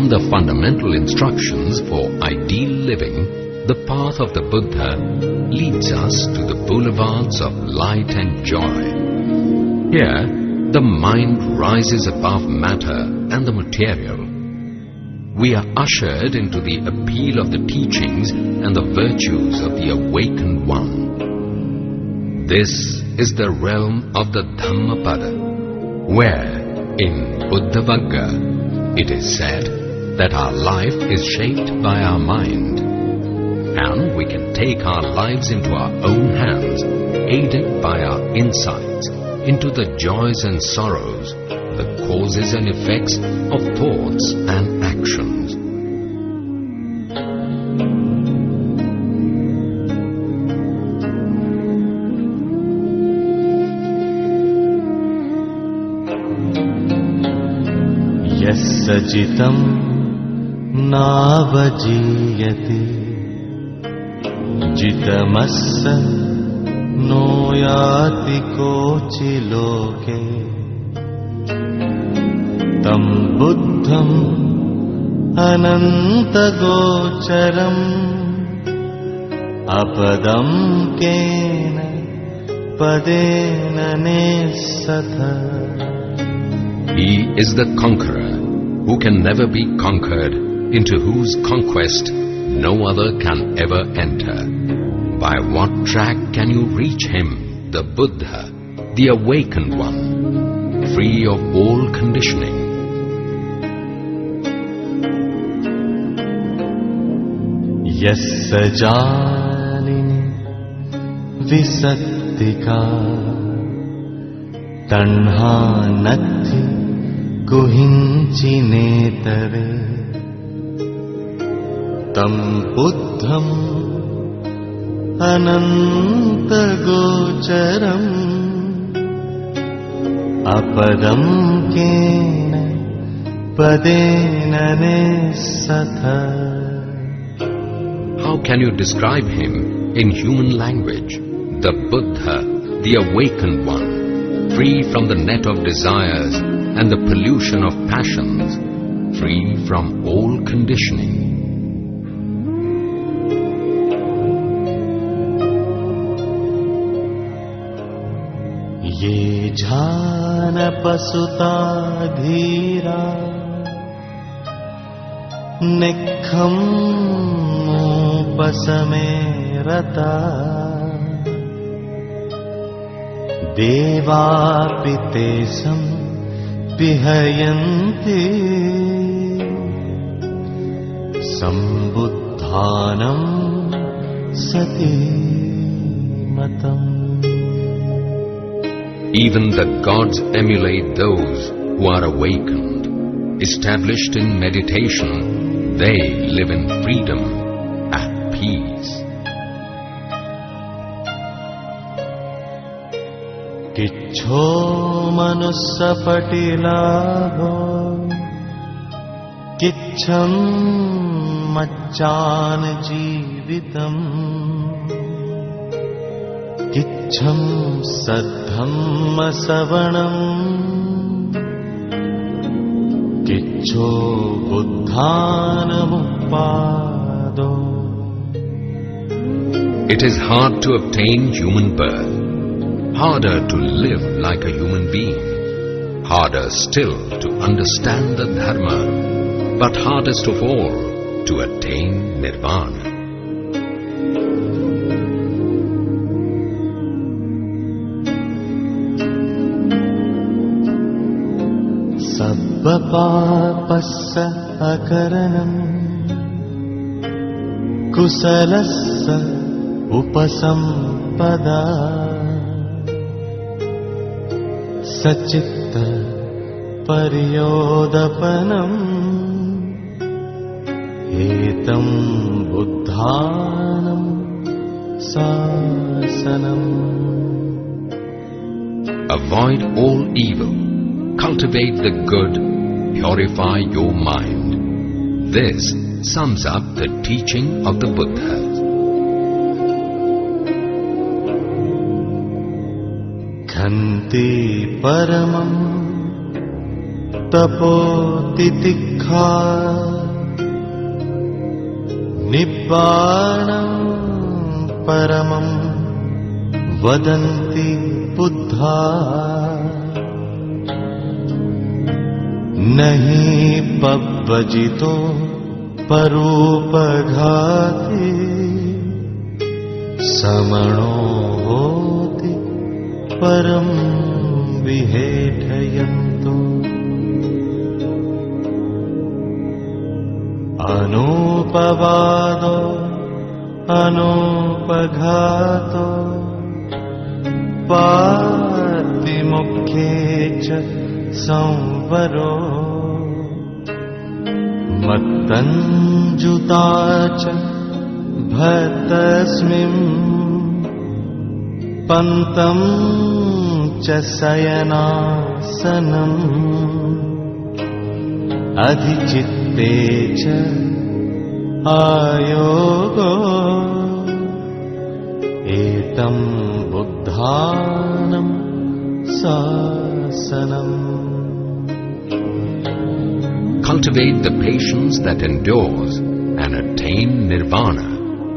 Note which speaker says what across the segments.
Speaker 1: From the fundamental instructions for ideal living, the path of the Buddha leads us to the boulevards of light and joy. Here, the mind rises above matter and the material. We are ushered into the appeal of the teachings and the virtues of the awakened one. This is the realm of the Dhammapada, where, in Buddhavagga, it is said that our life is shaped by our mind, and we can take our lives into our own hands, aided by our insights into the joys and sorrows, the causes and effects of thoughts and actions.
Speaker 2: Yasajitam navajiyati jitamassa noyati kochi loke tam buddham anantagocharam apadam kena padena nesatha.
Speaker 1: He is the conqueror who can never be conquered, into whose conquest no other can ever enter. By what track can you reach him, the Buddha, the awakened one, free of all conditioning?
Speaker 2: Yassa jalini visattika tanha natti kuhincinetare tam buddham anantagocharam apadam kena padena nesatha.
Speaker 1: How can you describe him in human language? The Buddha, the awakened one, free from the net of desires and the pollution of passions, free from all conditioning.
Speaker 2: Ye jhana pasuta dhira nekham upasame rata devapitesam pihayanti sambuddhanam sati matam.
Speaker 1: Even the gods emulate those who are awakened. Established in meditation, they live in freedom, at peace.
Speaker 2: Kichho manussa patilaho kichham machan jeevitam kichham saddhamma savanam kichho buddhanamupado.
Speaker 1: It is hard to obtain human birth, harder to live like a human being, harder still to understand the Dharma, but hardest of all to attain Nirvana.
Speaker 2: Sabba papassa akaranam kusalassa upasampada sachitta pariyodapanam etam buddhanam sasanam.
Speaker 1: Avoid all evil, cultivate the good, purify your mind. This sums up the teaching of the Buddha.
Speaker 2: Khanti paramam tapo titikha निब्बाणं परमं वदन्ति बुद्धा नहि पब्बजितो परोपघाते समणो होति परं विहेठयन्तो अनोपवादो अनोपघातो पातिमुख्ये च संवरो मत्तञ्जुता च भतस्मिन् पन्तं च शयनासनम् अधिचित्ते च आयोगो एतं बुद्धानं शासनम्.
Speaker 1: Cultivate the patience that endures and attain nirvana,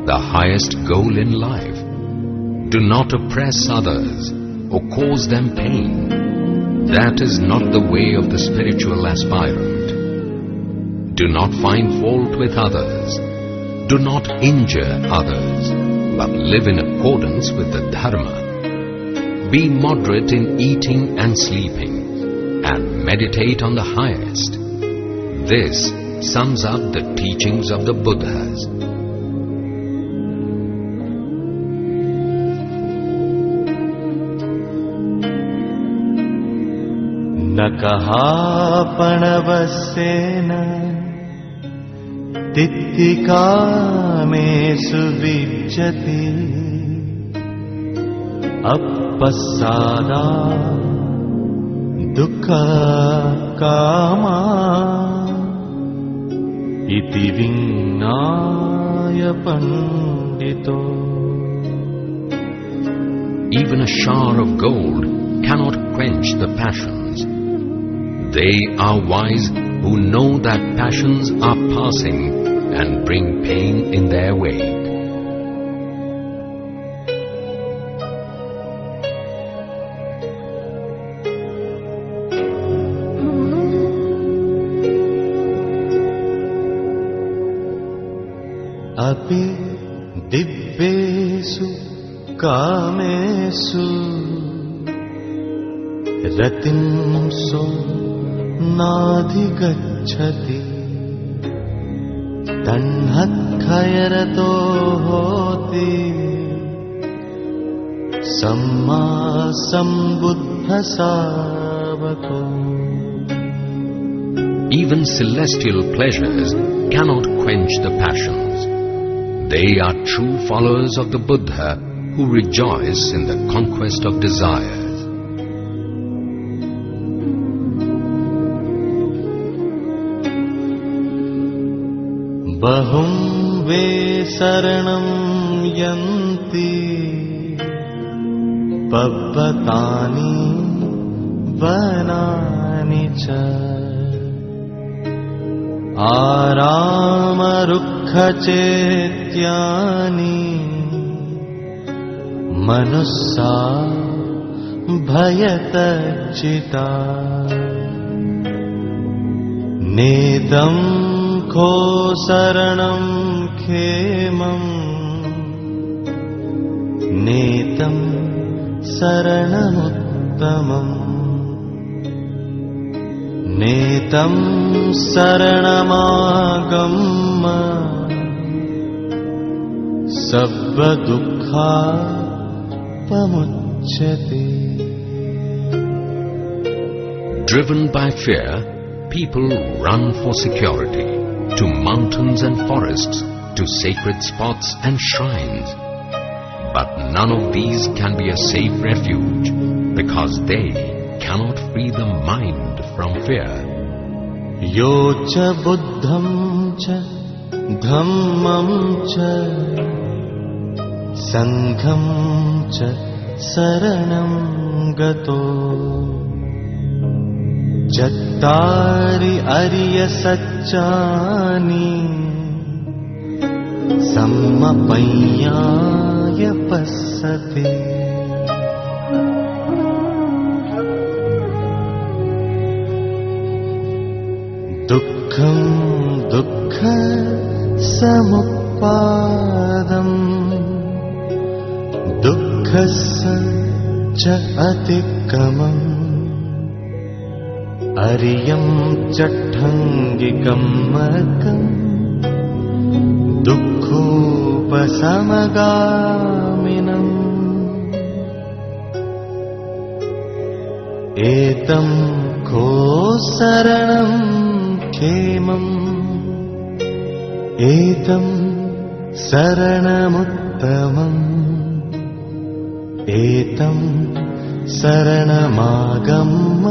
Speaker 1: the highest goal in life. Do not oppress others or cause them pain. That is not the way of the spiritual aspirant. Do not find fault with others. Do not injure others, but live in accordance with the dharma. Be moderate in eating and sleeping, and meditate on the highest. This sums up the teachings of the Buddhas.
Speaker 2: न कहापणवस्येन तित्तिकामेषु विज्जति अपस्सादा दुःखकामा इति विज्ञाय पंडितो.
Speaker 1: Even a shower of gold cannot quench the passions. They are wise who know that passions are passing and bring pain in their wake.
Speaker 2: अपि दिव्येषु कामेषु रतिंसो नाधिगच्छति तन्हत्खयरतो होति सम्मा सम्बुद्धसावको.
Speaker 1: Even celestial pleasures cannot quench the passions. They are true followers of the Buddha who rejoice in the conquest of desires.
Speaker 2: बहुं वे शरणं यन्ति पब्बतानि वनानि च आरामरुक्षचेत्यानि मनुस्सा भयतज्जिता. नेदं खो शरणं खेमं नेतं शरणमुत्तमम् नेतं शरणमागम्य सब्बदुःखापमुच्यते.
Speaker 1: Driven by fear, people run for security, to mountains and forests, to sacred spots and shrines. But none of these can be a safe refuge, because they cannot free the mind from fear.
Speaker 2: यो च बुद्धं च धम्मं च संघं च शरणं गतो चत्तारि अरिय सच्चानि सम्मपय्याय पස්සते दुःखं दुःख समुत्पादम् दुःखस्य च अतिक्रमम् अरियं चट्ठङ्गिकम् मर्गम् दुःखोपशमगामिनम् एतं को शरणं क्षेमम् एतं शरणमुत्तमम् एतं शरणमागम्य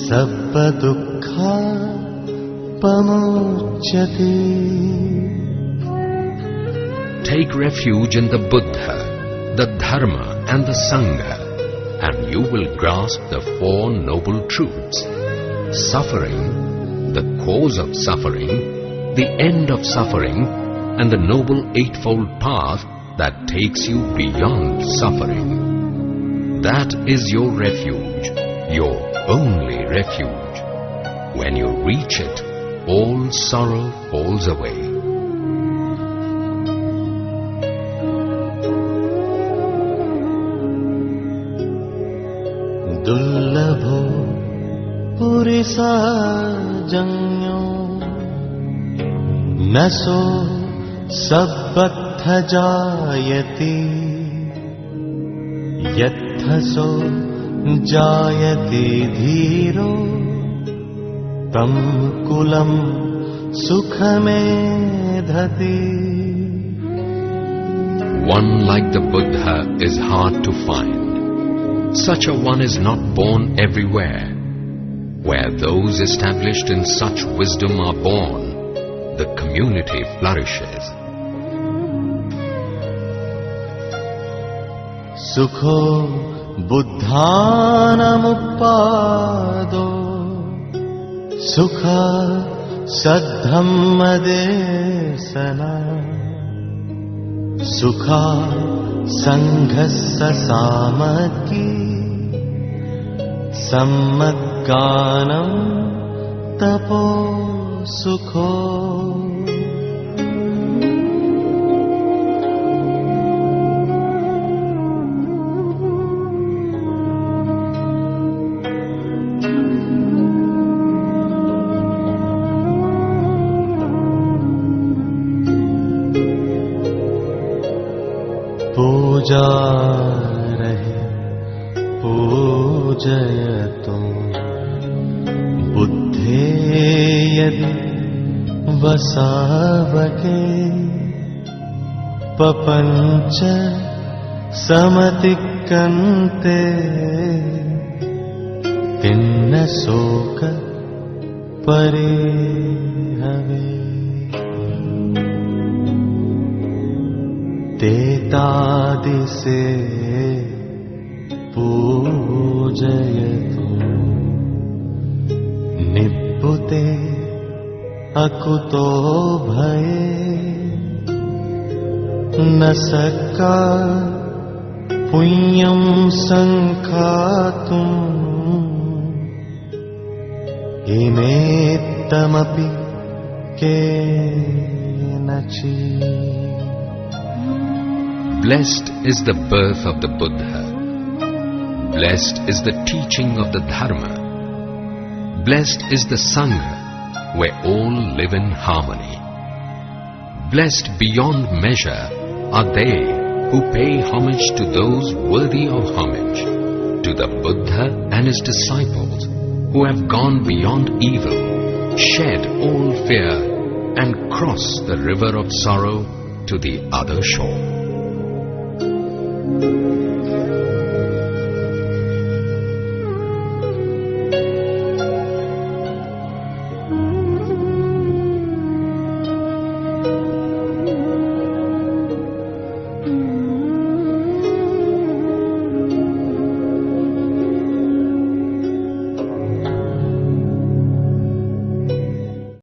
Speaker 2: सर्वदुःखापमोच्यते.
Speaker 1: Take refuge in the Buddha, the Dharma and the Sangha, and you will grasp the four noble truths: suffering, the cause of suffering, the end of suffering, and the noble eightfold path that takes you beyond suffering. That is your refuge, your only refuge. When you reach it, all sorrow falls away.
Speaker 2: दुर्लभो पुरिसाजन्यो न सो सब्बत्थ जायते यत्थ सो जायते धीरो तं कुलं सुखमेधते.
Speaker 1: One like the Buddha is hard to find. Such a one is not born everywhere. Where those established in such wisdom are born, the community flourishes.
Speaker 2: Sukho buddhanamupado sukha saddhammadesana sukha sanghassa samaki sammadganam tapo sukho. पूजा रहे पूजयतो बुद्धे यदि वसावके पपंच समतिक्कन्ते तिन्न शोक परिहवे. तेतादिसे पूजयतो निब्बुते अकुतो भये न सक्का पुण्यं संखातुम् इमेत्तमपि केनचित्.
Speaker 1: Blessed is the birth of the Buddha. Blessed is the teaching of the Dharma. Blessed is the Sangha, where all live in harmony. Blessed beyond measure are they who pay homage to those worthy of homage, to the Buddha and his disciples, who have gone beyond evil, shed all fear, and crossed the river of sorrow to the other shore.